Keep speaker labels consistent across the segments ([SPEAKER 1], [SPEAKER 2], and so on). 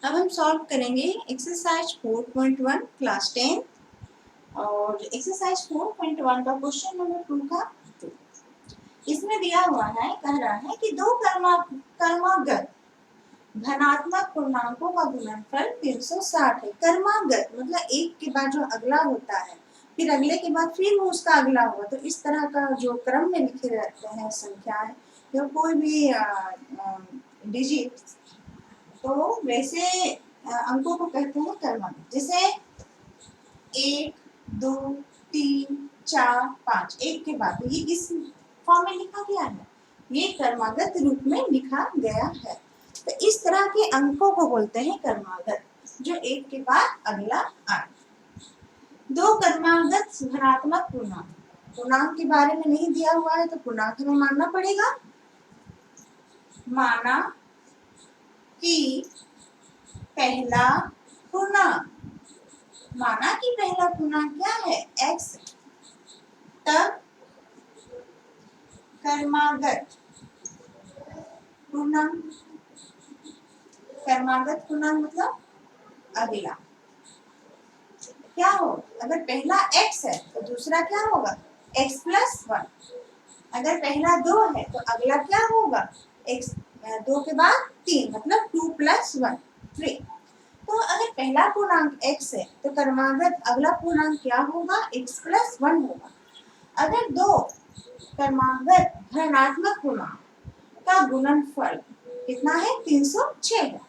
[SPEAKER 1] अब हम सॉल्व करेंगे एक्सरसाइज 4.1 क्लास 10 और एक्सरसाइज 4.1 का क्वेश्चन नंबर 2 का इसमें दिया हुआ है, कह रहा है कि दो कर्मागत धनात्मक पूर्णांकों का गुणनफल 360 है। कर्मागत मतलब एक के बाद जो अगला होता है, फिर अगले के बाद फिर वो उसका अगला हुआ, तो इस तरह का जो क्रम में लिखे रहते हैं संख्याएं या कोई भी डिजिट, तो वैसे अंकों को कहते हैं कर्मागत। जैसे 1 2 3 4 5 एक के बाद, तो ये किस फॉर्म में लिखा गया है? ये कर्मागत रूप में लिखा गया है। तो इस तरह के अंकों को बोलते हैं कर्मागत, जो एक के बाद अगला आए। दो कर्मागत धनात्मक पूर्णांक, पूर्णांक के बारे में नहीं दिया हुआ है तो पूर्णांक हमें मानना पड़ेगा। माना कि पहला पूर्णांक, माना कि पहला पूर्णांक क्या है? x। तब कर्मागत पूर्णांक, कर्मागत पूर्णांक मतलब अगला क्या हो? अगर पहला x है तो दूसरा क्या होगा? x plus 1। अगर पहला 2 है तो अगला क्या होगा? x 2 के बाद 3 मतलब 2 प्लस 1 3। तो अगर पहला पूर्णांक x है तो कर्मागत अगला पूर्णांक क्या होगा? x प्लस 1 होगा। अगर दो कर्मागत धनात्मक पूर्णांक का गुणनफल कितना है? 306 है,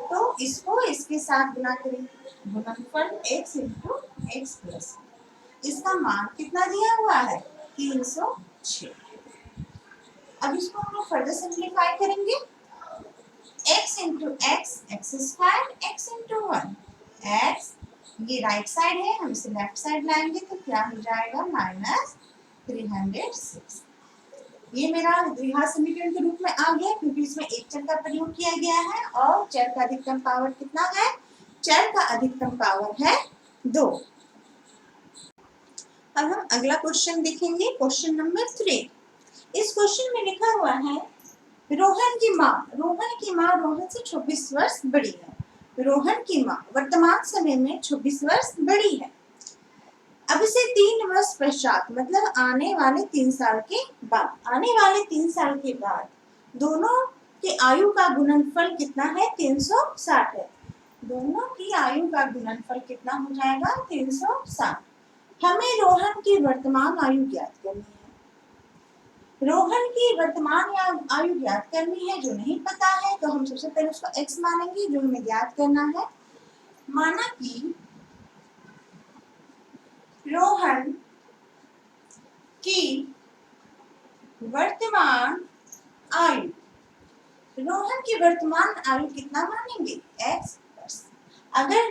[SPEAKER 1] तो इसको इसके साथ गुना करेंगे। गुणनफल x इंटू एक्स प्लस, इसका मान कितना दिया हुआ है? 306। अब इसको हम लोग फर्दर सिंप्लीफाई करेंगे। x into x, x square, x into 1 x, ये राइट साइड है, हम इसे लेफ्ट साइड लाएंगे तो क्या हो जाएगा? माइनस 306। ये मेरा द्विघात समीकरण के रूप में आ गया, क्योंकि इसमें एक चर का प्रयोग किया गया है और चर का अधिकतम पावर कितना है? चर का अधिकतम पावर है 2। अब हम अगला क्वेश्चन देखेंगे, क्वेश्चन नंबर 3। इस क्वेश्चन में लिखा हुआ है रोहन की माँ, रोहन से 26 वर्ष बड़ी है। रोहन की माँ वर्तमान समय में 26 वर्ष बड़ी है। अब से 3 वर्ष पश्चात मतलब आने वाले 3 साल के बाद, आने वाले 3 साल के बाद दोनों के आयु का गुणनफल कितना है? 360 है। दोनों की आयु का गुणनफल कितना हो जाएगा? 360। हमें रोहन की वर्तमान आयु ज्ञात करनी है। रोहन की वर्तमान आयु ज्ञात करनी है, जो नहीं पता है तो हम सबसे पहले उसको x मानेंगे, जो हमें ज्ञात करना है। माना कि रोहन की वर्तमान आयु, रोहन की वर्तमान आयु कितना मानेंगे? x। अगर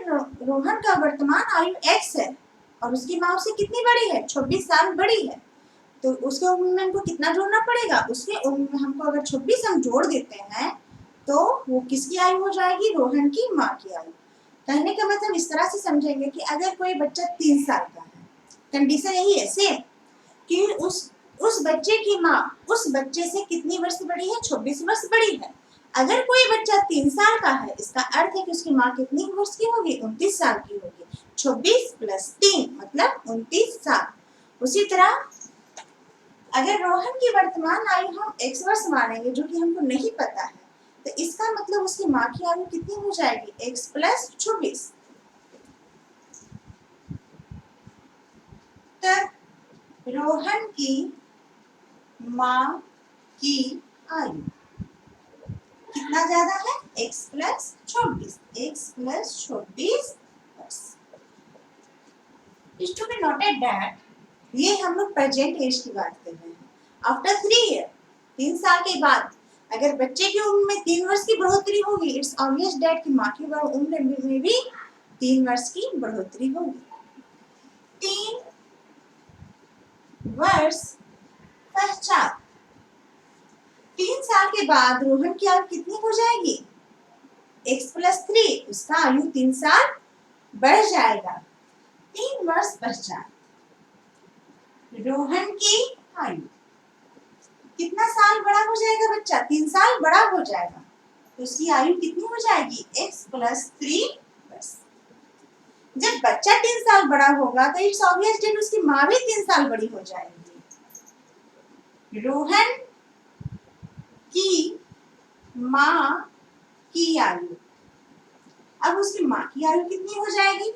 [SPEAKER 1] रोहन का वर्तमान आयु x है और उसकी माँ उससे कितनी बड़ी है? 26 साल बड़ी है, तो उसके उम्र में हमको कितना जोड़ना पड़ेगा? उसके उम्र में हमको अगर 26 हम जोड़ देते हैं तो वो किसकी आयु हो जाएगी? रोहन की माँ की आयु। कहने का मतलब इस तरह से समझेंगे कि अगर कोई बच्चा 3 साल का है, कंडीशन यही है सेम कि उस बच्चे की माँ उस बच्चे से कितनी वर्ष बड़ी है? 26 वर्ष बड़ी है। अगर कोई बच्चा 3 साल का है, इसका अर्थ है कि उसकी माँ कितनी वर्ष की होगी? 29 साल की होगी। 26 प्लस 3 मतलब 29 साल। उसी तरह अगर रोहन की वर्तमान आयु हम x वर्ष मानेंगे, जो कि हमको नहीं पता है, तो इसका मतलब उसकी माँ की आयु कितनी हो जाएगी? x plus 24। तब रोहन की माँ की आयु कितना ज्यादा है? x plus 24, x plus 24। Is to be noted that ये हम लोग प्रेजेंट एज की बात कर रहे हैं। आफ्टर 3 ईयर, 3 साल के बाद अगर बच्चे की उम्र में 3 वर्ष की बढ़ोतरी होगी, इट्स ऑब्वियस दैट कि माँ की उम्र में भी 3 वर्ष की बढ़ोतरी होगी। 3 वर्ष पश्चात, 3 साल के बाद रोहन की आयु कितनी हो जाएगी? x प्लस 3, उसका आयु 3 साल बढ़ जाएगा। 3 वर्ष पश्चात रोहन की आयु कितना साल बड़ा हो जाएगा? बच्चा 3 साल बड़ा हो जाएगा, तो उसकी आयु कितनी हो जाएगी? x प्लस 3 बस। जब बच्चा 3 साल बड़ा होगा तो इट्स ऑब्वियस दैट उसकी माँ भी 3 साल बड़ी हो जाएगी। रोहन की माँ की आयु, अब उसकी माँ की आयु कितनी हो जाएगी?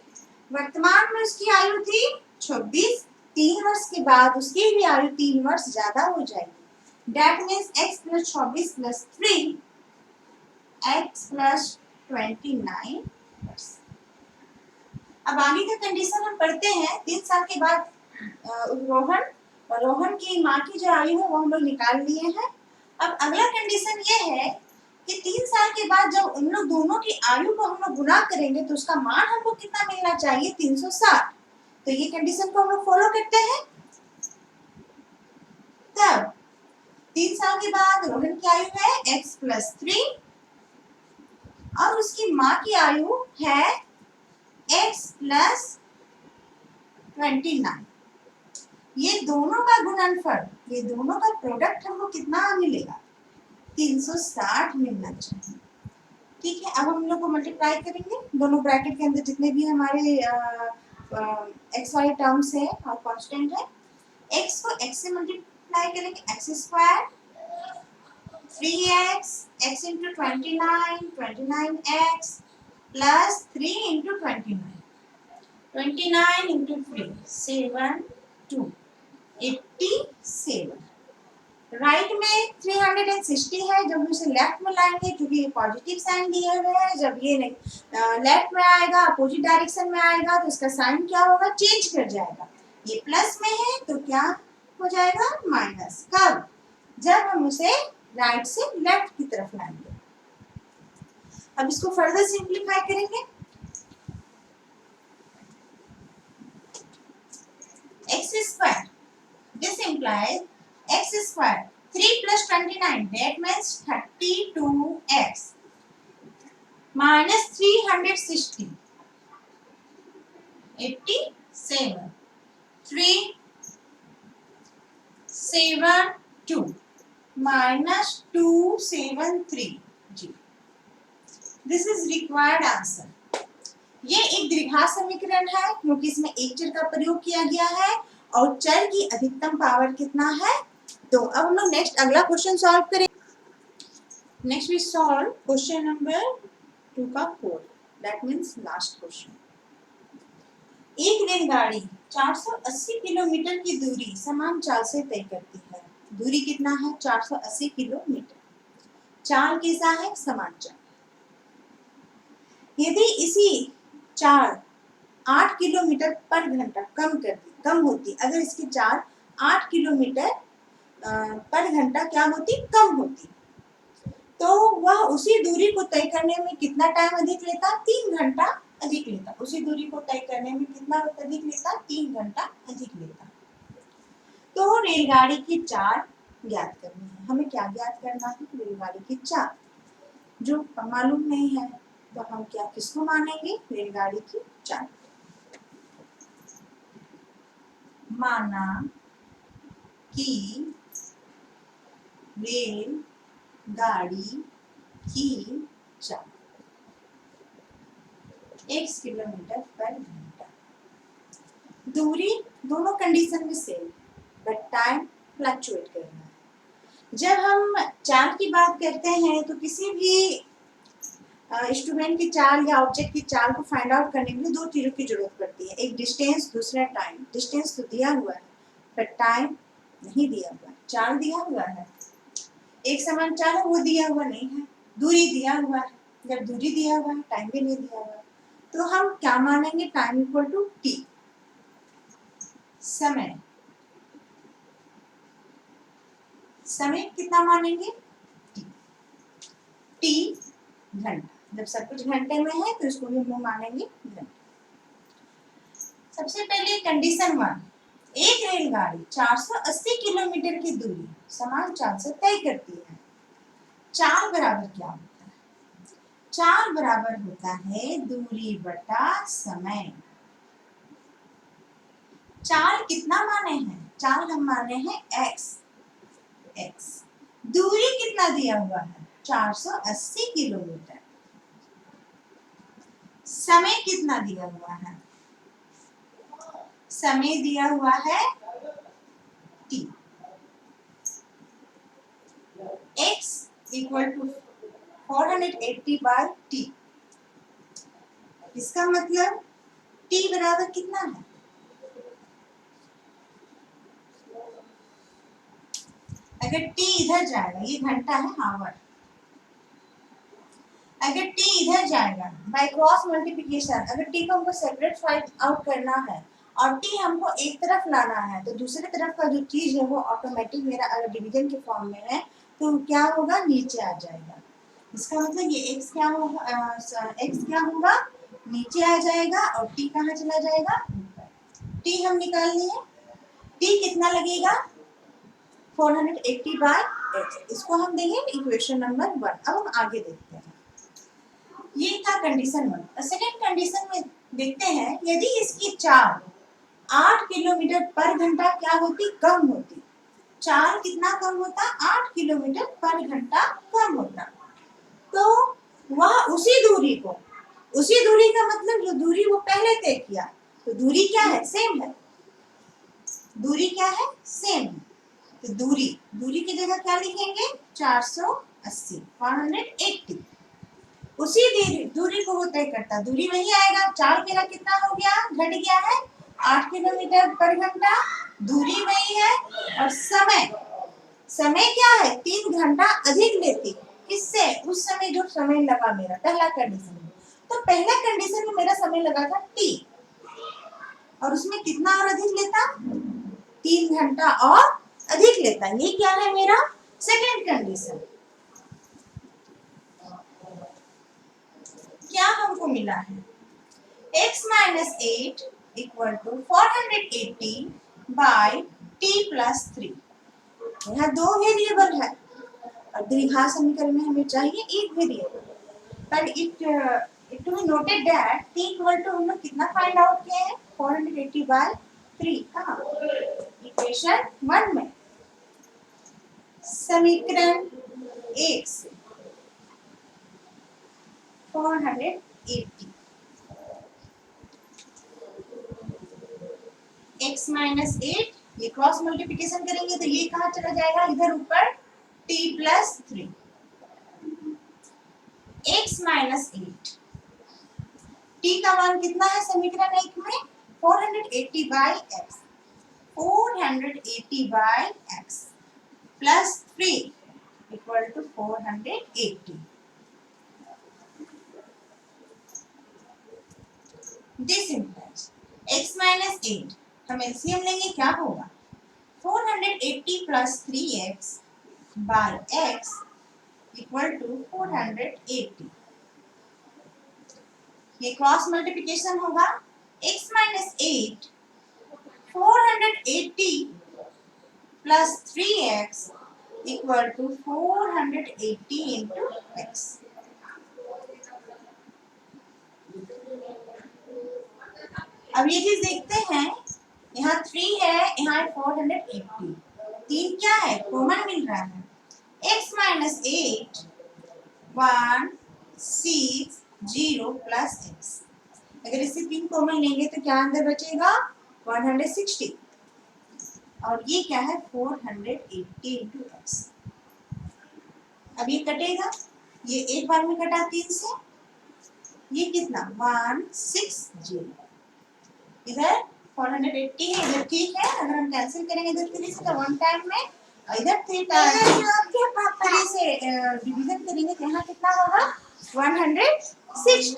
[SPEAKER 1] वर्तमान में उसकी आयु थी 26, 3 वर्ष के बाद उसकी भी आयु 3 वर्ष ज्यादा हो जाएगी। That means x plus 26 plus 3, x plus 29 वर्ष। अब आगे का कंडीशन हम पढ़ते हैं। 3 साल के बाद रोहन की माँ की जो आयु है वो हम लोग निकाल लिए हैं। अब अगला कंडीशन ये है कि 3 साल के बाद जब उन लोग दोनों की आयु को हम लोग गुना करेंगे तो उसका मान हमको कितना मिलना चाहिए? 360। तो ये कंडीशन को हम लोग फॉलो करते हैं। तब 3 साल के बाद रोहन की आयु है x plus 3 और उसकी माँ की आयु है x plus 29। ये दोनों का गुणनफल, ये दोनों का प्रोडक्ट हमको कितना मिलेगा? 360 मिलना चाहिए। ठीक है, अब हम लोग को मल्टीप्लाई करेंगे दोनों ब्रैकेट के अंदर जितने भी हमारे एक्स वाई टर्म्स है और कांस्टेंट है। x को x से मल्टीप्लाई करेंगे, x square 3x, x into 29, 29x plus 3 into 29, 29 into 3 72, 87। Right में 360 है, जब हम इसे लेफ्ट में लाएंगे क्योंकि ये पॉजिटिव साइन दिया हुआ है, जब ये लेफ्ट में आएगा अपोजिट डायरेक्शन में आएगा तो इसका साइन क्या होगा? चेंज कर जाएगा। ये प्लस में है तो क्या हो जाएगा? माइनस। कब? जब हम उसे राइट से लेफ्ट की तरफ लाएंगे। अब इसको फर्दर सिंप्लीफाई करेंगे। x square, this implies x square 3 plus 29, that means 32x minus 360, 87, 372 minus 273 जी। This is required answer। ये एक द्विघात समीकरण है क्योंकि इसमें एक चर का प्रयोग किया गया है और चर की अधिकतम पावर कितना है? तो अब हम लोग नेक्स्ट अगला क्वेश्चन सॉल्व करेंगे। Next we solve question number 2 का 4, दैट मींस लास्ट क्वेश्चन। एक रेलगाड़ी 480 किलोमीटर की दूरी समान चाल से तय करती है। दूरी कितना है? 480 किलोमीटर। चाल कैसा है? समान चाल। यदि इसी चाल 8 किलोमीटर पर घंटा कम होती, अगर इसकी चाल 8 किलोमीटर पर घंटा क्या होती? कम होती, तो वह उसी दूरी को तय करने में कितना टाइम अधिक लेता? 3 घंटा अधिक लेता। उसी दूरी को तय करने में कितना अधिक लेता? 3 घंटा अधिक लेता। तो रेलगाड़ी की चाल ज्ञात करनी है। हमें क्या ज्ञात करना है? रेलगाड़ी की चाल। जो मालूम नहीं है तो हम क्या किसको मानेंगे? रेलगाड़ी की चाल। माना कि रेलगाड़ी की चाल x किलोमीटर पर घंटा। दूरी दोनों कंडीशन में सेम, बट टाइम फ्लक्चुएट करना है। जब हम चाल की बात करते हैं तो किसी भी इंस्ट्रूमेंट की चाल या ऑब्जेक्ट की चाल को फाइंड आउट करने के लिए 2 चीजों की जरूरत पड़ती है, एक डिस्टेंस, दूसरा टाइम। डिस्टेंस तो दिया हुआ है पर टाइम नहीं दिया हुआ। चाल दिया हुआ है, एक समान चाल है, वो दिया हुआ नहीं है। दूरी दिया हुआ है, जब दूरी दिया हुआ है टाइम भी नहीं दिया हुआ, तो हम क्या मानेंगे? टाइम इक्वल टू टी, समय। समय कितना मानेंगे? टी घंटा। जब सब कुछ घंटे में है तो इसको भी हम मानेंगे घंटा। सबसे पहले कंडीशन 1, एक रेलगाड़ी 480 किलोमीटर की दूरी समान चाल से तय करती है। चाल बराबर क्या होता है? चाल बराबर होता है दूरी बटा समय। चाल कितना माने हैं? चाल हम माने हैं x। दूरी कितना दिया हुआ है? 480 किलोमीटर। समय कितना दिया हुआ है? समय दिया हुआ है t, x equal to 480 by t। इसका मतलब t बराबर कितना है? अगर t इधर जाएगा, ये घंटा है आवर, अगर t इधर जाएगा बाय क्रॉस मल्टीप्लिकेशन, अगर t को हमको सेपरेट फाइंड आउट करना है और t हमको एक तरफ लाना है, तो दूसरी तरफ का जो चीज है वो ऑटोमेटिक मेरा अगर डिवीजन के फॉर्म में है तो क्या होगा, नीचे आ जाएगा। इसका मतलब ये x क्या होगा, x क्या होगा, नीचे आ जाएगा और t कहाँ चला जाएगा, ऊपर। t हम निकाल लिए, t कितना लगेगा, 480 बाय x। इसको हम देंगे इक्वेशन नंबर 1। अब हम आगे देखते हैं। ये था कंडीशन 1। सेकेंड कंडीशन में देखते हैं, यदि इसकी चाल 8 किलोमीटर पर घंटा क्या होती, कम होती। चाल कितना कम होता, 8 किलोमीटर पर घंटा कम होता, तो वह उसी दूरी को, उसी दूरी का मतलब जो दूरी वो पहले तय किया, तो दूरी क्या है, सेम है। दूरी क्या है, सेम है। तो दूरी, दूरी की जगह क्या लिखेंगे, 480, 480। उसी दूरी को वो तय करता, दूरी वही आएगा। चाल मेरा कितना हो गया, घट गया है 8 किलोमीटर पर घंटा, दूरी वही है। और समय, समय क्या है, 3 घंटा अधिक लेती, किससे, उस समय जो समय लगा मेरा पहला कंडीशन में। तो पहला कंडीशन में मेरा समय लगा था t, और उसमें कितना और अधिक लेता, 3 घंटा और अधिक लेता। ये क्या है मेरा सेकेंड कंडीशन। क्या हमको मिला है, x minus 8 equal to 480 by t plus 3। यहाँ 2 वेरिएबल है और द्विघात समीकरण में हमें चाहिए एक वेरिएबल, पर it to be noted that t equal to हम लोग कितना फाइंड आउट किए हैं, 480 बाई 3। कहाँ, इक्वेशन 1 में, समीकरण 1 से 480 x माइनस 8, ये क्रॉस मल्टीप्लिकेशन करेंगे तो ये कहाँ चला जाएगा, इधर ऊपर t plus 3। x minus 8, t का मान कितना है समीकरण 1 में, 480 by x, 480 by x plus 3 equal to 480। This implies x minus 8, हम एलसीएम लेंगे क्या होगा, 480 plus 3x by x equal to 480। ये क्रॉस मल्टीप्लिकेशन होगा, x minus 8 480 plus 3x equal to 480 into x। अब ये चीज देखते हैं, यहाँ 3 है, यहाँ 480, 3 क्या है, कॉमन मिल रहा है। x माइनस 8 1 6 0 प्लस x, अगर इससे 3 कॉमन लेंगे तो क्या अंदर बचेगा, 160, और ये क्या है 480 इंटू एक्स। अब ये कटेगा, ये एक बार में कटा 3 से, ये कितना 160, इधर 480 है, इधर ठीक है। अगर हम कैंसिल करेंगे इधर 3 से तो 1 टाइम में, और इधर 3 से डिवीजन करेंगे तो यहाँ कितना होगा 160।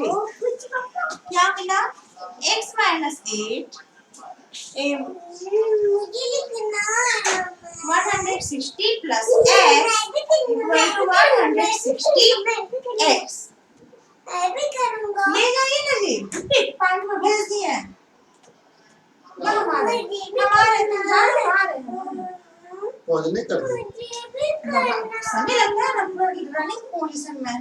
[SPEAKER 1] क्या मिला, x minus 8 160 plus x equal to 160 x। ले जाइए ना जी, पॉइंट में भेज दिए हमारे
[SPEAKER 2] पहुंचने कर दो,
[SPEAKER 1] समय लगता है ना, पूरा रनिंग पोजीशन में है।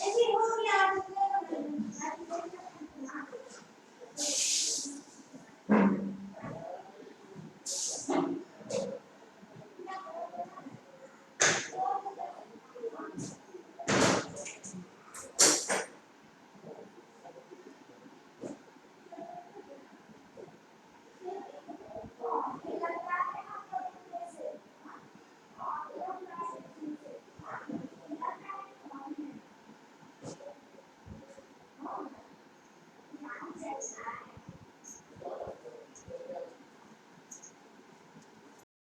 [SPEAKER 1] ऐसे हो गया